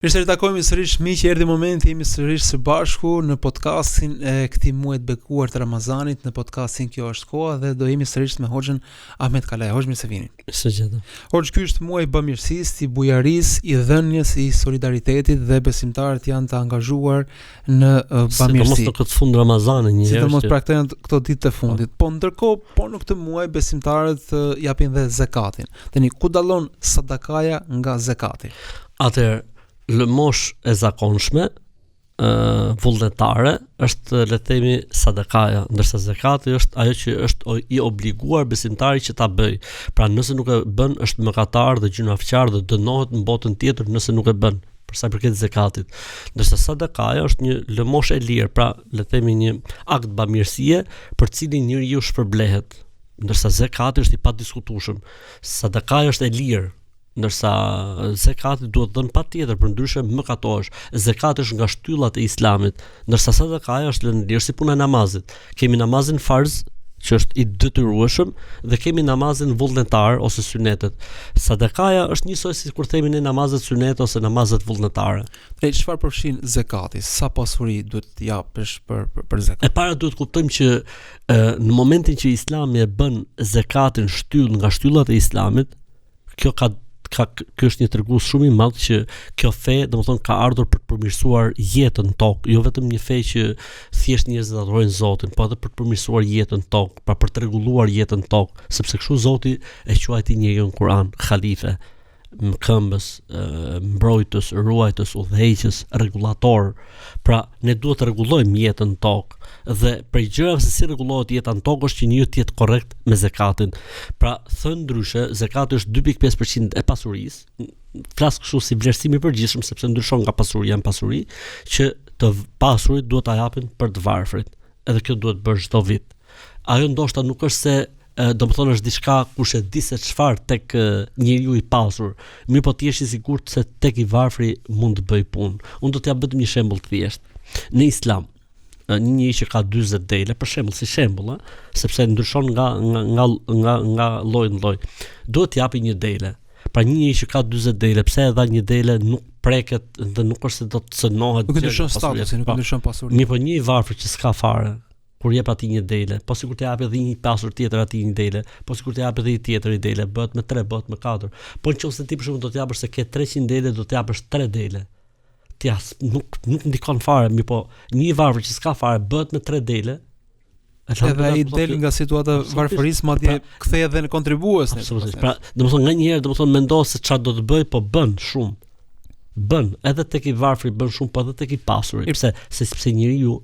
Mirë se ritakojmë sërish miq, erdhi momenti jemi sërish së bashku në podcastin e këtij muaji të bekuar të Ramazanit, në podcastin Kjo është koha dhe do jemi sërish me Hoxhën Ahmet Kalaj. Hoxh, mirë se vini. Së gjeta. Hoxh, ky është muaji i bamirësisë, i bujarisë, i dhënies, i solidaritetit dhe besimtarët janë të angazhuar në bamirësi. Sidomos në këtë fund Ramazani një herë. Sidomos pra këto ditë të fundit. Po ndërkohë, në këtë muaj besimtarët japin dhe zakatin. Tani ku dallon sadakaja nga zakati? Atëherë lëmosh e zakonshme vullnetare është le të themi sadakaja, ndërsa zakati është ajo që është i obliguar besimtari që ta bëj. Pra nëse nuk e bën është mëkatar dhe gjunafçar dhe dënohet në botën tjetër nëse nuk e bën. Për sa i përket zakatit. Ndërsa sadakaja është një lëmosh e lirë, pra le të themi një akt bamirësie për cilin njeriu shpërblehet. Ndërsa zakati është i padiskutueshëm. Sadakaja është e lirë. Ndërsa zakati duhet dhënë patjetër, përndryshe mëkatohesh. Zakati është nga shtyllat e Islamit, ndërsa sadakaja është lënë lirë si puna e namazit. Kemi namazin farz, që është i detyrueshëm, dhe kemi namazin vullnetar ose sunetet. Sadakaja është njësoj si kur themi ne namazet sunet ose namazet vullnetare. Pra çfarë përfshin zakati? Sa pasuri duhet të japësh për zakat? E para duhet kuptojmë që në momentin që Islami e bën zakatin shtyllë nga shtyllat e Islamit, kjo është një tregues shumë i madh që kjo fe, domethënë, ka ardhur për të përmirësuar jetën në tokë, jo vetëm një fe që thjesht njerëzit adhurojnë Zotin, por edhe për të përmirësuar jetën në tokë, pra për të rregulluar jetën në tokë, sepse kështu Zoti e quajti njeriu në Kur'an khalife, këmbës, mbrojtës, ruajtës, udhëheqës, rregullator. Pra ne duhet të rregullojmë jetën në tokë dhe për gjëra se si rregullohet jeta në tokë është që njeriu të jetë korrekt me zakatin. Pra thënë ndryshe, zakati është 2.5% e pasurisë. Flas kështu si vlerësim i përgjithshëm sepse ndryshon nga pasuria në pasuri, që të pasurit duhet ta japin për të varfrit. Edhe kjo duhet bërë çdo vit. Ajo ndoshta nuk është se do të thonë është diçka kush e di se çfarë tek njeriu i pasur. Mirë, po ti je i sigurt se tek i varfri mund të bëj punë. Unë do t'ja bëj një shembull të thjeshtë. Në Islam, një njeri që ka 40 dele, për shembull, si shembull, sepse ndryshon nga lloj në lloj, duhet të japi një dele. Pra një njeri që ka 40 dele, pse e dha një dele nuk preket dhe nuk është se do të cënohet. Nuk ndryshon statusin, nuk ndryshon pasurinë. Mirë, po një i varfër që s'ka fare, kur jep atij një dele, po sikur të japë edhe një pasur tjetër atij një dele, po sikur të japë edhe një tjetër një dele, bëhet me 3, bëhet me 4. Po nëse ti për shembull do të japësh se ke 300 dele, do të japësh 3 dele. Ti nuk ndikon fare, mi po një i varfër që s'ka fare bëhet me 3 dele. Edhe ai del nga situata varfërisë, madje kthej edhe në kontribues. Absolutisht. Pra, domethënë nganjëherë mendon se çfarë do të bëj, po bën shumë. Bën edhe tek i varfri bën shumë, po edhe tek i pasuri. Sepse njeriu,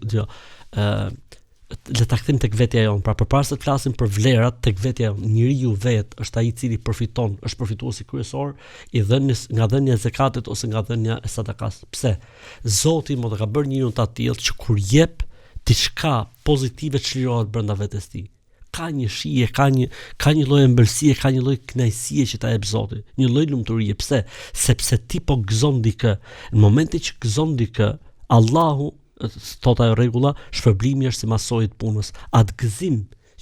le ta kthejmë tek vetja jon. Pra përpara se të flasim për vlerat tek vetja jon, njeriu vet është ai i cili përfiton, është përfituesi kryesor i dhënies nga dhënia e zakatit ose nga dhënia e sadakas. Pse? Zoti më ka bërë njeriu ta tillë që kur jep diçka pozitive çlirohet brenda vetes tij. Ka një shije, ka një lloj ëmbëlsie, ka një lloj kënaqësie që ta jep Zoti, një lloj lumturie. Pse? Sepse ti po gëzon dikë. Në momentin që gëzon dikë, Allahu thot ajo rregulla, shpërblimi është si masojë të punës. Atë gëzim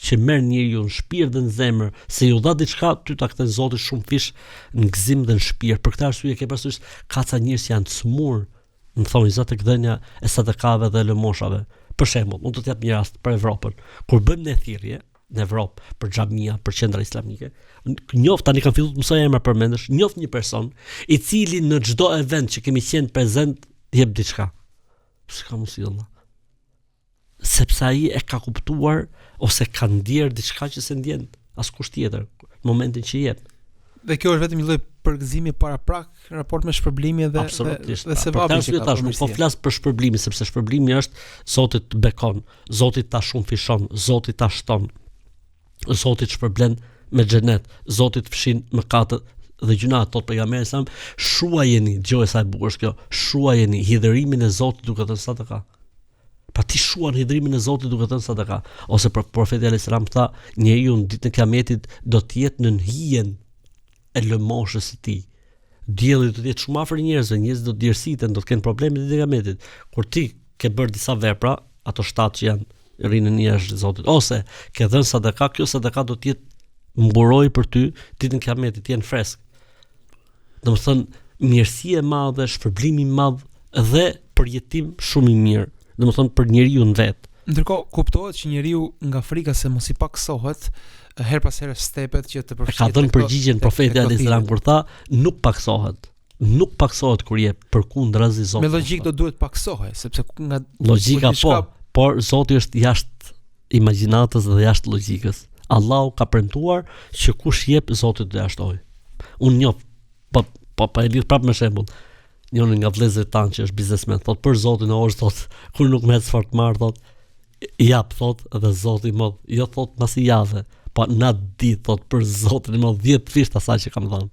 që merr njeriu në shpirt dhe në zemër, se ju dha diçka, ty ta kthen Zoti shumë fish në gëzim dhe në shpirt. Për këtë arsye ke parasysh ka ca njerëz që janë të smur, në thonjza tek dhënia e sadakave dhe lëmoshave. Për shembull, unë do të jap një rast për Evropën. Kur bën ne thirrje në Evropë për xhamia, për qendra islamike, njoft tani kanë filluar të mësoj emra përmendesh, njoft një person i cili në çdo event që kemi qenë prezant jep diçka. S'ka mundësi Allah. Sepse ai e ka kuptuar ose ka ndier diçka që se ndjen askush tjetër në momentin që jep. Dhe kjo është vetëm një lloj përgëzimi paraprak raport me shpërblimin dhe sevapin që ka. Nuk po flas për shpërblimin, sepse shpërblimi është Zoti të bekon, Zoti ta shumë fishon, Zoti ta shton, Zoti të shpërblen me xhenet, Zoti të fshin mëkatet dhe gjunat. Thot pejgamberi sa shuajeni, dëgjoj sa e bukur është kjo, shuajeni hidhërimin e Zotit duke thënë sadaka. Pa ti shuan hidhërimin e Zotit duke thënë sadaka. Ose profeti alayhis salam tha, njeriu në ditën e Kiametit do të jetë në hijen e lëmoshës së tij. Dielli do të jetë shumë afër njerëzve, njerëzit do të dërsiten, do të kenë probleme ditën e Kiametit. Kur ti ke bërë disa vepra, ato 7 që janë rinë në jashtë Zotit, ose ke dhënë sadaka, kjo sadaka do të jetë mburoj për ty ditën e Kiametit, jenë fresk. Domethënë mirësi e madhe, shpërblim i madh dhe përjetim shumë i mirë. Domethënë për njeriu në vet. Ndërkohë kuptohet që njeriu nga frika se mos i paksohet, her pas here stepet që të përfshihet. Ka dhënë përgjigjen profeti alayhis salam kur tha, nuk paksohet. Nuk paksohet kur jep, përkundrazi Zotit. Me logjik do duhet paksohej, sepse nga logjika por Zoti është jashtë imagjinatës dhe jashtë logjikës. Allahu ka premtuar që kush jep Zoti do ja shtojë. Unë njoh po e lidh prapë me shembull. Njëri nga vëllezërit tanë që është biznesmen, thot për Zotin e orë, thot kur nuk më çfarë të marr, thot jap, thot dhe Zoti më jo thot masi jave, po na ditë thot për Zotin më 10 fisht asaj që kam dhënë.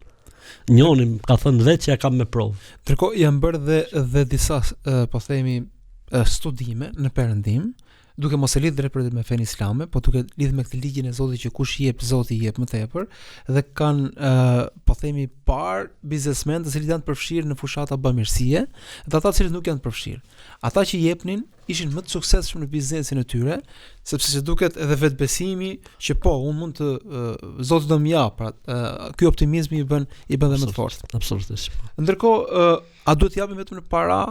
Njëri ka thënë vetë që ja kam me provë. Ndërkohë janë bërë dhe disa po themi studime në perëndim, duke mos e lidhur drejt për me fen islame, po duke lidhur me këtë ligjin e Zotit që kush jep Zoti jep më tepër, dhe kanë po themi par biznesmen të cilët janë të përfshirë në fushata bamirësie, dhe ata që nuk janë të përfshirë. Ata që jepnin ishin më të suksesshëm në biznesin e tyre, sepse se duket edhe vetbesimi që po unë mund të Zoti do më jap, pra ky optimizmi i bën dhe më të fortë. Absolutisht. Ndërkohë a duhet të japim vetëm në para?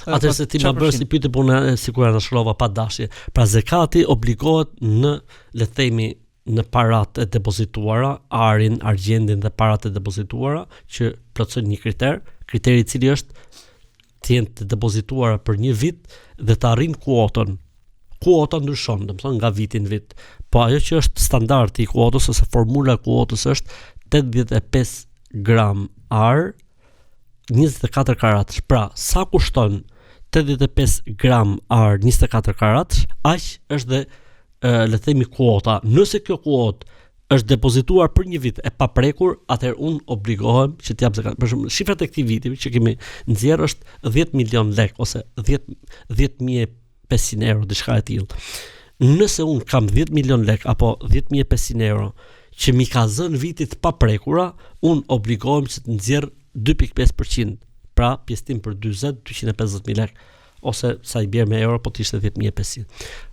Atëherë se ti më bërë si pyetje po në sigurisht na shkrova pa dashje. Pra zakati obligohet në, le të themi, në paratë e depozituara, arin, argjendin dhe paratë e depozituara që plotësojnë një kriteri i cili është të jenë të depozituara për një vit dhe të arrijnë kuotën. Kuota ndryshon, domethënë nga viti në vit. Po ajo që është standardi i kuotës ose formula e kuotës është 85 gram ar 24 karatësh. Pra, sa kushton 85 gram ar 24 karatësh, aq është dhe le të themi kuota. Nëse kjo kuotë është depozituar për një vit e paprekur, atëherë unë obligohem që t'jap zakat. Për shembull, shifrat e këtij viti që kemi nxjerr është 10 milion lek ose 10.500 euro, diçka e tillë. Nëse unë kam 10 milion lek apo 10.500 euro që mi ka zënë vitit paprekura, unë obligohem që të nxjerr 2.5%, pra pjesëtim për 250.000 lek, ose sa i bjerë me euro, po të ishte 10.500.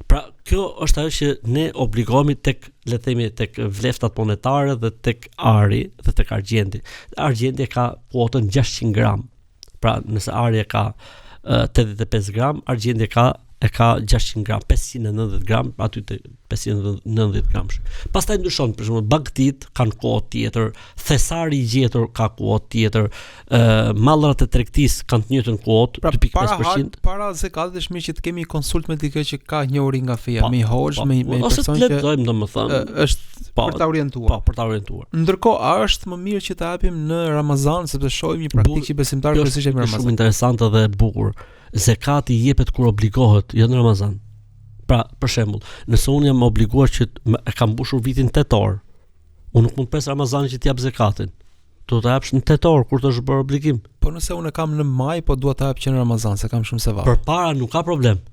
Pra, kjo është ajo që ne obligohemi tek, le të themi, tek vleftat monetare dhe tek ari dhe tek argjendi. Argjendi ka kuotën 600 gram. Pra, nëse ari ka 85 gram, argjendi ka 600 gram, 590 gram, aty te 590 gram. Pastaj ndryshon, për shembull, bagtit kanë kuotë tjetër, thesari i gjetur ka kuotë tjetër, mallrat e tregtisë kanë të njëjtën kuotë, pra, 2.5%. Para zakatit është mirë që të kemi konsult me dikë që ka njohuri nga feja, me hoxh, me ose person që lexojmë domethënë, është për ta orientuar. Po, për ta orientuar. Ndërkohë, a është më mirë që ta japim në Ramazan, sepse shohim një praktikë që besimtarët kryesisht në Ramazan. Shumë interesante dhe e bukur. Zakati jepet kur obligohet, jo në Ramazan. Pra, për shembull, nëse unë jam obliguar që e kam mbushur vitin tetor, unë nuk mund pres Ramazanin që t'jap zakatin. Do ta japsh në tetor kur të është bërë obligim. Po nëse unë e kam në maj, po dua ta jap që në Ramazan, se kam shumë sevap. Përpara nuk ka problem.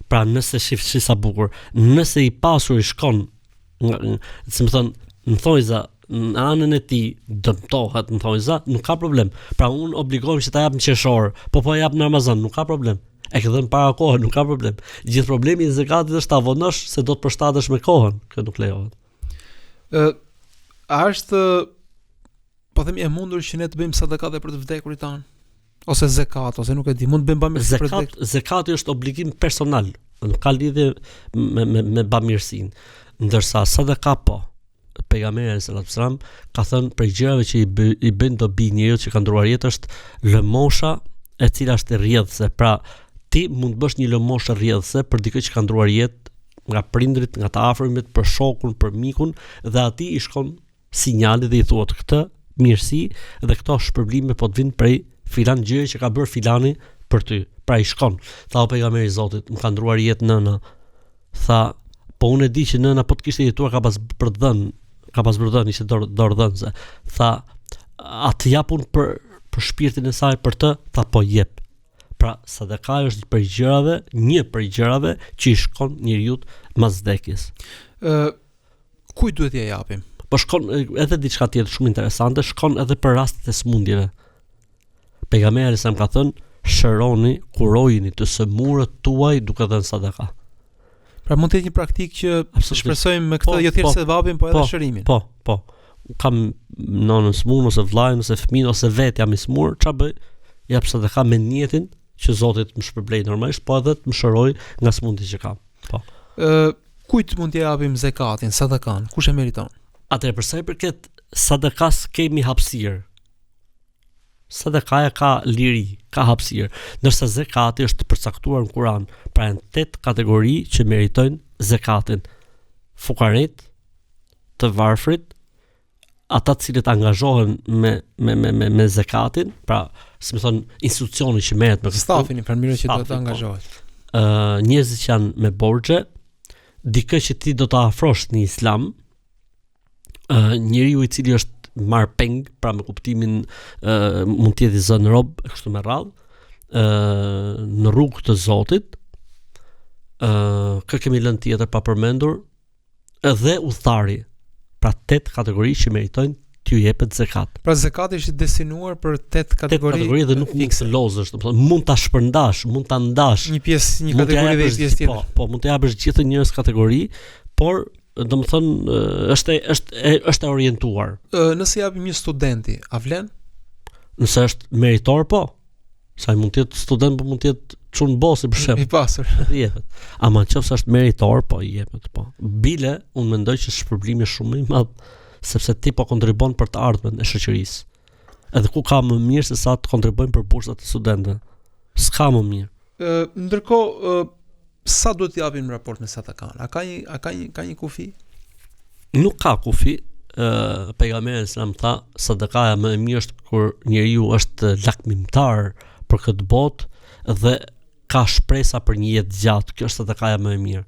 Pra, nëse shif sa bukur, nëse i pasur i shkon, si më thon, në thojza në anën e tij dëmtohet, në thojza, nuk ka problem. Pra unë obligohem që ta jap në qershor, po jap në Ramazan, nuk ka problem. E ke dhënë para kohën, nuk ka problem. Gjithë problemi i zakatit është ta vonosh se do të përshtatesh me kohën, kjo nuk lejohet. A është po themi e mundur që ne të bëjmë sadakat për të vdekurit tanë? Ose zakat, ose nuk e di, mund të bëjmë bamirësi për të vdekur? Zakati është obligim personal, nuk ka lidhje me bamirësinë. Ndërsa sadaka po. Pejgamberi sallallahu alajhi wasallam ka thënë për gjërave që i bën dobi njeriu që ka ndruar jetë është lëmosha e cila është rrjedhse. Pra, ti mund të bësh një lëmoshë rrjedhse për dikë që ka ndruar jetë nga prindrit, nga të afërmit, për shokun, për mikun, dhe atij i shkon sinjali dhe i thuhet këtë mirësi dhe këto shpërblime po të vinë prej filan gjëje që ka bërë filani për ty. Pra i shkon. Tha pejgamberi i Zotit, më ka ndruar jetë nëna. Tha, po unë e di që nëna po të kishte jetuar ka pas bërë ishte dorë dhënëse. Tha, a të japun për shpirtin e saj për të? Tha, po jep. Pra, sadaka është një prej gjërave që i shkon njeriu mas vdekjes. Kujt duhet ja japim? Po shkon edhe diçka tjetër shumë interesante, shkon edhe për rastet e smundjeve. Pejgamberi sa më ka thënë, shëroni, kurojini të sëmurët tuaj duke dhënë sadaka. Pra mund të jetë një praktikë që shpresojmë me këtë jo thjesht se vapim, po edhe shërimin. Po. kam nonën smur ose vllajën ose fëmijën ose vetë jam i smur, ç'a bëj? Jap sadaka me niyetin që Zoti të më shpërblej normalisht, po edhe të më shëroj nga smundja që kam. Po. Kujt mund t'i japim zakatin, sadakan? Kush e meriton? Atëherë për sa i përket sadakas kemi hapësirë. Sadakaja ka liri, ka hapësirë, ndërsa zakati është përcaktuar në Kur'an, pra janë 8 kategori që meritojnë zakatin. Fukaret, të varfrit, ata të cilët angazhohen me zakatin, pra, si më thon, institucioni që merret me stafin i përmirë që do të angazhohet. Njerëzit që janë me borxhe, dikë që ti do të afrosh në Islam, njeriu i cili është marr peng, pra me kuptimin mund të jetë zën rob, kështu me radhë, në rrugë të Zotit, kë kemi lënë tjetër pa përmendur, edhe udhëtari, pra 8 kategori që meritojnë t'ju jepet zakat. Pra zakati është destinuar për 8 kategori dhe nuk mund të lozësh, domethënë mund ta shpërndash, mund ta ndash. Një kategori dhe një pjesë tjetër. Po, mund të japësh gjithë njerëz kategori, por domethënë është e orientuar. Nëse japim një studenti, a vlen? Nëse është meritor, po. Sa mund të jetë student, po mund të jetë çun bosi për shemb. I pasur. I jepet. Ama nëse është meritor, po i jepet, po. Bile, unë mendoj që shpërblimi është shumë i madh, sepse ti po kontribon për të ardhmen e shoqërisë. Edhe ku ka më mirë se sa të kontribojnë për bursat e studentëve. S'ka më mirë. Ndërkohë, sa duhet t'i japim në raport me sadakan? A ka një kufi? Nuk ka kufi. Pejgamberi selam tha, sadakaja më e mirë është kur njeriu është lakmimtar për këtë botë dhe ka shpresa për një jetë gjatë. Kjo është sadakaja më e mirë.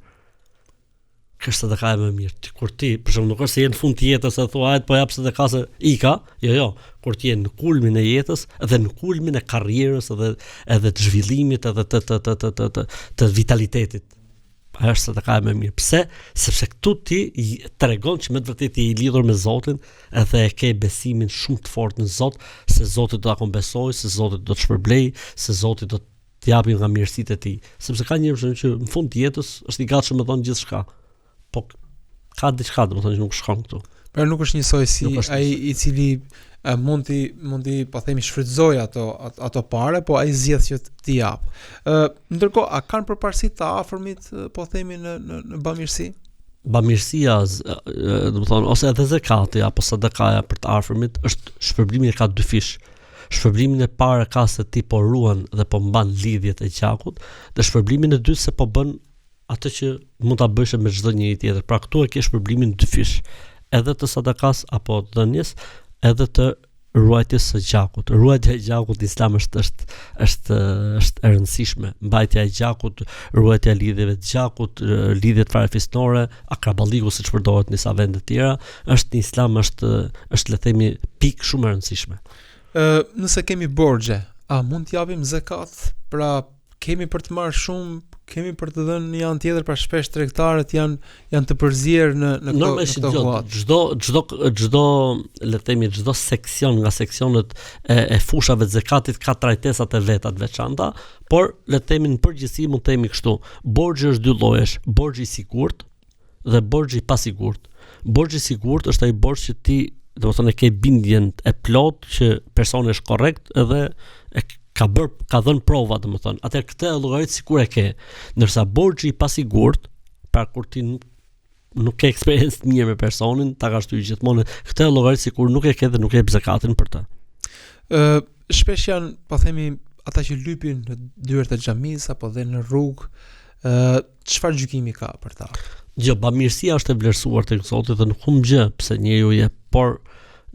Kjo është sadakaja më e mirë. Kur ti, për shembull, nuk është se je në fund të jetës e thua, po jap sadaka se ika. Jo. Kur ti je në kulmin e jetës dhe në kulmin e karrierës edhe të zhvillimit edhe të vitalitetit. Ajo është sadakaja më e mirë. Pse? Sepse këtu ti tregon që me të vërtetë je i lidhur me Zotin edhe e ke besimin shumë të fortë në Zot, se Zoti do ta kompensoj, se Zoti do të shpërblej, se Zoti do të japë nga mirësitë e tij. Sepse ka njerëz që në fund të jetës është i gatshëm të thonë gjithçka. Po ka diçka, domethënë që nuk shkon këtu. Pra nuk është njësoj si ai i cili mund t'i po themi shfrytëzoj ato pare, po ai zgjedh që t'i jap. Ndërkohë, a kanë përparësi të afërmit, po themi në bamirësi? Bamirësia, domethënë ose edhe zakati apo sadakaja për të afërmit është shpërblimi ka dy fish. Shpërblimin e parë ka se ti po ruan dhe po mban lidhjet e gjakut, dhe shpërblimin e dytë se po bën atë që mund ta bësh me çdo njeri tjetër. Pra këtu e ke shpërblimin dy fish, edhe të sadakas apo dhënies, edhe të ruajtjes së gjakut. Ruajtja e gjakut në Islam është e rëndësishme. Mbajtja e gjakut, ruajtja e lidhjeve të gjakut, lidhjet farefisnore, akraballiku siç përdoret në disa vende të tjera, është në Islam është le të themi pikë shumë e rëndësishme. Nëse kemi borxhe, a mund t'japim zakat? Pra kemi për të marrë shumë, kemi për të dhënë një anë tjetër, pra shpesh tregtarët janë të përzier në këto huat. Çdo seksion nga seksionet e fushave të zakatit ka trajtesat e veta të veçanta, por le të themi në përgjithësi mund të themi kështu. Borxhi është dy llojesh, borxhi i sigurt dhe borxhi i pasigurt. Borxhi i sigurt është ai borxh që ti, domethënë, ke bindjen e plot që personi është korrekt edhe ka dhënë prova, domethënë. Atëherë këtë llogarit sikur e ke. Ndërsa borxhi i pasigurt, pra kur ti nuk ke eksperiencë të mirë me personin, ta ka shtyr gjithmonë këtë llogarit sikur nuk e ke dhe nuk e jep zakatin për të. Shpesh janë, po themi, ata që lypin në dyert e xhamisë apo dhe në rrugë, çfarë gjykimi ka për ta? Jo, bamirësia është e vlerësuar tek Zoti dhe nuk humb gjë pse njeriu je, por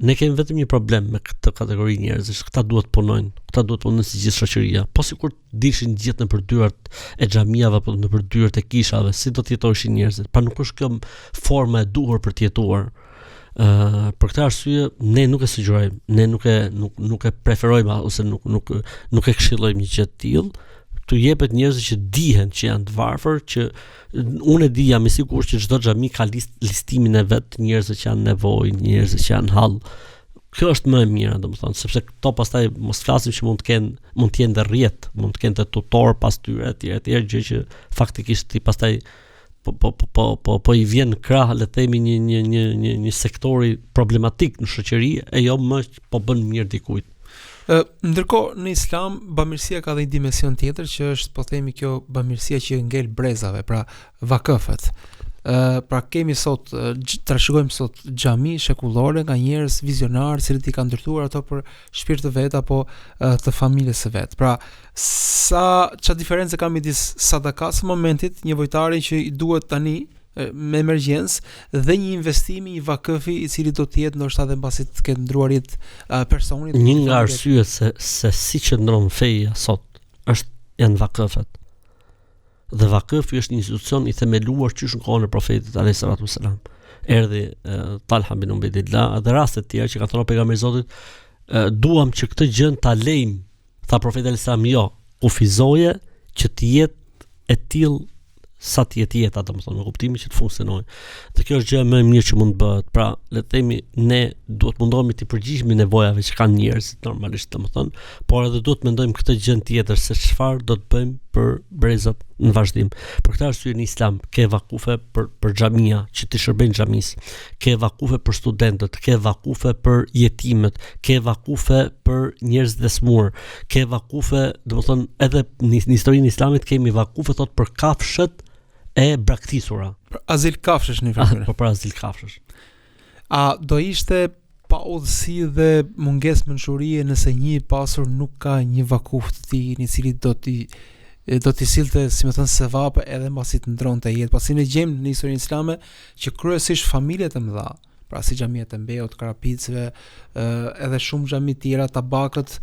ne kemi vetëm një problem me këtë kategori njerëzish. Këta duhet punojnë, si gjithë shoqëria. Po sikur dishin gjithë nëpër dyert e xhamiave apo nëpër dyert e kishave, si do të jetojshin njerëzit? Pa nuk është kjo forma e duhur për të jetuar. Për këtë arsye ne nuk e sugjerojmë, ne nuk e preferojmë ose nuk e këshillojmë një gjë të tillë. Tu jepet njerëzve që dihen që janë të varfër, që unë e di jam i sigurt që çdo xhami ka listimin e vet të njerëzve që janë nevojë, njerëzve që janë hall. Kjo është më e mira, domethënë, sepse këto pastaj mos flasim që mund të jenë dhe rrjet, mund të kenë të tutor pas tyre etj, gjë që faktikisht ti pastaj po i vjen krah, le të themi një sektori problematik në shoqëri e jo më po bën mirë dikujt. Ndërkohë në Islam bamirësia ka dhe një dimension tjetër që është po themi kjo bamirësia që ngel brezave, pra vakëfët. Pra kemi sot trashëgojmë sot xhami shekullore nga njerëz vizionar, cilët i kanë ndërtuar ato për shpirt të vet apo të familjes së vet. Pra ç'a diferencë ka midis sadakas në momentit, një vojtari që i duhet tani me emergjencë dhe një investimi i vakëfi i cili do të jetë ndoshta edhe mbasi të ketë ndruar jetë personit. Një nga arsyet se si qëndron feja sot janë vakëfet. Dhe vakëfi është një institucion i themeluar qysh në kohën e profetit alayhis salatu wassalam. Erdhi Talha bin Ubaydillah dhe raste të tjera që ka thënë pejgamberi i Zotit, duam që këtë gjë ta lejmë, tha profeti alayhis salam, jo, kufizoje që të jetë e tillë sa të jetë jeta, domethënë me kuptimin që të funksionojë. Dhe kjo është gjë më e mirë që mund të bëhet. Pra, le të themi, ne duhet mundohemi të përgjigjemi nevojave që kanë njerëzit normalisht, domethënë, por edhe duhet mendojmë këtë gjë tjetër se çfarë do të bëjmë për brezat në vazhdim. Për këtë arsye në Islam ke vakufe për xhamia që të shërbejnë xhamis, ke vakufe për studentët, ke vakufe për jetimet, ke vakufe për njerëz të smur, ke vakufe, domethënë edhe në historinë e Islamit kemi vakufe thot për kafshët e braktisura. Azil kafshësh në fakt. Po për azil kafshësh. A do ishte pa udhësi dhe mungesë mençurie nëse një i pasur nuk ka një vakuf të tij në cili do t'i sillte, si më thënë, sevape edhe mbasi të ndronte jetë. Pasi ne gjejmë në historinë islame që kryesisht familjet e mëdha, pra si xhamiat e Mbeut, Karapicëve, edhe shumë xhami të tjera, Tabakët,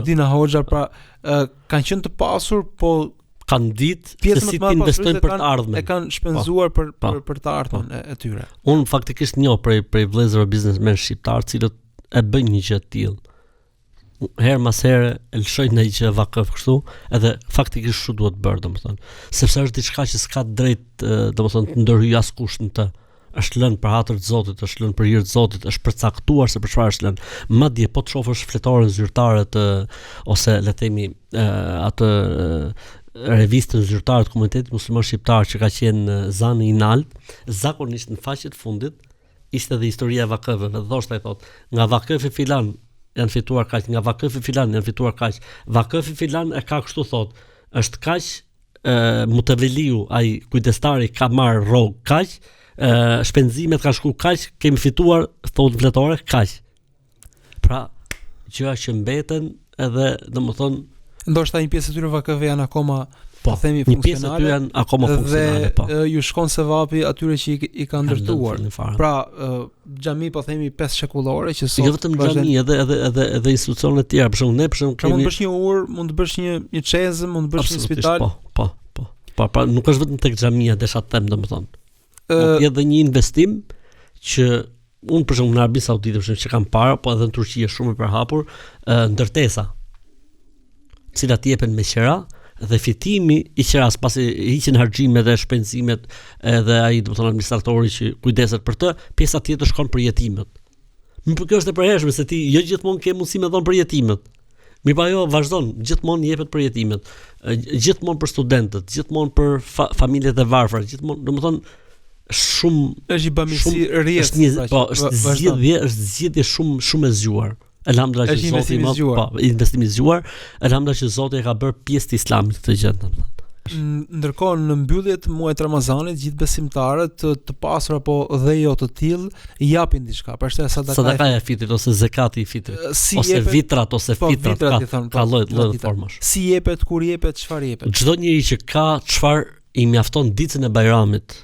Dina Hoxha, pra kanë qenë të pasur, po kanë ditë se si të investojnë për të ardhmen. E kanë shpenzuar për të ardhmen e tyre. Unë faktikisht njoh prej vëllezërve biznesmen shqiptar, cilët e bëjnë një gjë të tillë. Herë mas here e lëshojnë një gjë vakëf kështu, edhe faktikisht kështu duhet bërë, domethënë. Sepse është diçka që s'ka drejt, domethënë, të ndërhyjë askush në të. Është lënë për hatër të Zotit, është lënë për hir të Zotit, është përcaktuar se për çfarë është lënë. Madje po të shohësh fletorën zyrtare ose le të themi atë revistën zyrtare të komunitetit musliman shqiptar që ka qenë zani i nalt, zakonisht në faqet fundit ishte edhe historia e vakëfeve. Thoshte ai thotë, nga vakëfi filan janë fituar kaq, nga vakëfi filan janë fituar kaq. Vakëfi filan e ka kështu thotë, është kaq, Muteveliu, ai kujdestari ka marr rrog kaq, shpenzimet kanë shku kaq, kemi fituar thotë fletore kaq. Pra, gjëra që mbeten edhe domethënë ndoshta një pjesë e tyre vakëve janë akoma themi funksionale. Një pjesë e tyre janë akoma funksionale, po. Dhe ju shkon sevapi atyre që i kanë ndërtuar. Pra, xhami po themi 5 shekullore që sot jo vetëm xhami, edhe institucione të tjera, për shembull ne kemi mund të bësh një ur, mund të bësh një çezë, mund të bësh një spital. Po. Pra nuk është vetëm tek xhamia, desha të them domethënë. Është edhe një investim që unë për shembull në Arabinë Saudite që kam para, po edhe në Turqi është shumë e përhapur, ndërtesa cilat jepen me qira dhe fitimi i qiras pasi hiqen harxhimet dhe shpenzimet edhe ai domethënë administratori që kujdeset për të, pjesa tjetër shkon për jetimet. Mirë, kjo është e përhershme se ti jo gjithmonë ke mundësi me dhon për jetimet. Mirë, pa jo vazhdon, gjithmonë jepet për jetimet, gjithmonë për studentët, gjithmonë për familjet e varfër, gjithmonë, domethënë shumë është i bamirësi rrjedh, është zgjedhje shumë e zgjuar. Elhamdullah që Zoti investimi i zgjuar, elhamdullah që Zoti e ka bërë pjesë të Islamit këtë gjë, domethënë. Ndërkohë në mbyllje të muajit Ramazanit, gjithë besimtarët të pasur apo dhe jo të tillë japin diçka, për shkak të sadakaja e fitrit ose zakati i fitrit, ose vitrat ose fitrat, ka lloj formash. Si jepet, kur jepet, çfarë jepet? Çdo njeri që ka çfarë i mjafton ditën e Bajramit,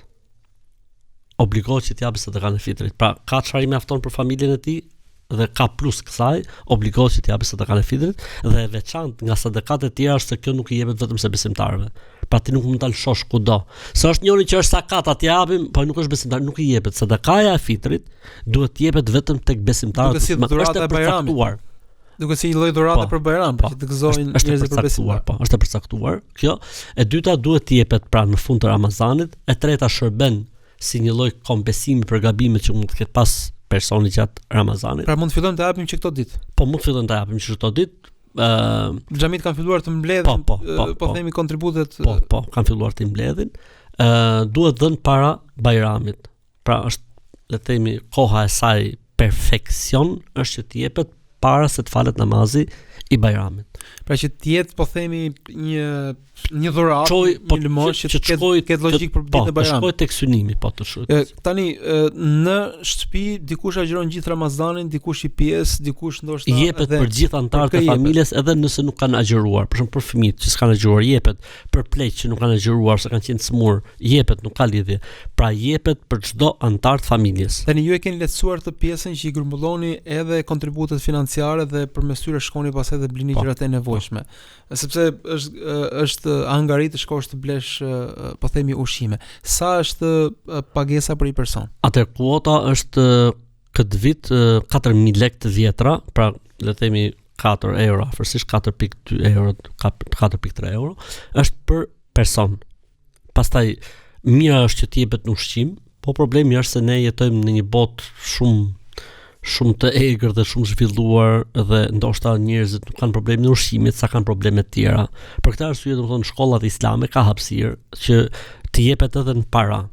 obligohet që të japë sadakan e fitrit. Pra, ka çfarë i mjafton për familjen e tij dhe ka plus kësaj, obligohet që të japë sadakan e fitrit, dhe e veçantë nga sadakat e tjera është se kjo nuk i jepet vetëm se besimtarëve. Pra ti nuk mund ta lëshosh kudo. Se është njëri që është sakat atë japim, po nuk është besimtar, nuk i jepet. Sadakaja e fitrit duhet të jepet vetëm tek besimtarët. Është e përcaktuar. Duke si një lloj dhurate për Bajram, që të gëzojnë njerëzit për besimtar. Po, është e përcaktuar. Kjo, e dyta duhet të jepet pra në fund të Ramazanit, e treta shërben si një lloj kompensimi për gabimet që mund të ketë pas personi gjatë Ramazanit. Pra mund të fillojmë të japim që këto ditë. Po mund të fillojmë të japim që këto ditë. Xhamit kanë filluar të mbledhin, po themi kontributet. Po, kanë filluar të mbledhin. duhet dhënë para Bajramit. Pra është le të themi koha e saj perfeksion është që të jepet para se të falet namazi i Bajramit. Pra që të jetë po themi një dhuratë, një lëmosh që të ketë logjik për ditën e Bajramit. Po, shkoj tek synimi, po të shoh. Tani në shtëpi dikush agjiron gjithë Ramazanin, dikush i pjesë, dikush ndoshta jepet për gjithë anëtarët e familjes edhe nëse nuk kanë agjëruar. Për shembull për fëmijët që s'kanë agjëruar jepet, për pleqë që nuk kanë agjëruar, se kanë qenë smur, jepet, nuk ka lidhje. Pra jepet për çdo anëtar të familjes. Tani ju e keni lehtësuar të pjesën që i grumbulloni edhe kontributet financiare dhe përmes tyre shkoni pastaj dhe blini gjërat e nevojshme. Sepse është angari të shkosh të blesh po themi ushqime. Sa është pagesa për një person? Atë kuota është këtë vit 4.000 lekë të vjetra, pra le të themi 4 euro, afërsisht 4.2 euro, 4.3 euro, është për person. Pastaj mira është që të jepet në ushqim, po problemi është se ne jetojmë në një botë shumë të egër dhe shumë zhvilluar dhe ndoshta njerëzit nuk kanë probleme në ushqimit sa kanë probleme të tjera. Për këtë arsye domethënë shkollat islame ka hapësirë që të jepet edhe në para.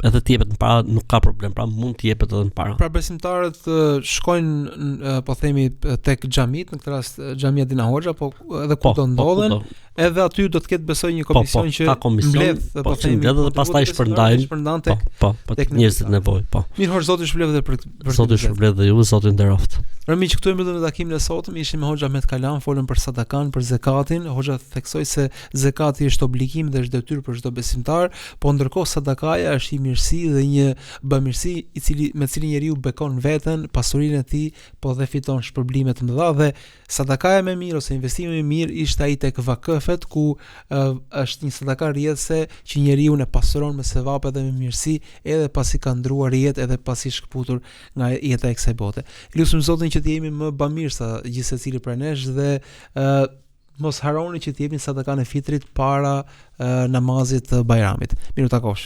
Edhe të jepet në para nuk ka problem, pra mund të jepet edhe në para. Pra besimtarët shkojnë po themi tek xhamit, në këtë rast xhamia Dina Hoxha, po edhe ku do ndodhen, edhe aty do të ketë besoj një komision që mbledh po themi mbledh dhe pastaj shpërndan tek njerëzit nevojë, po. Mirë, Hoxha, Zoti shpëlbet edhe për Zoti shpëlbet dhe ju, Zoti nderoft. Miq, këtu e mbyllim takimin e sotëm. Ishim me Hoxha Ahmet Kalan, folëm për sadakan, për zakatin. Hoxha theksoi se zakati është obligim dhe është detyrë për çdo besimtar, po ndërkohë sadakaja është i mirësi dhe një bamirësi me cilin njeriu bekon veten, pasurinë e tij, po dhe fiton shpërblime të mëdha. Dhe sadakaja më mirë ose investimi më mirë ishte ai tek vakëfet, ku është një sadaka rrjedhse që njeriu e pasuron me sevape dhe me mirësi, edhe pasi ka ndruar jetë, edhe pasi shkëputur nga jeta e kësaj bote. Lutem Zotin që të jemi më bamirë sa gjithsecili prej nesh dhe mos harroni që të jepni sadakan e fitrit para namazit të Bajramit. Miru takosh.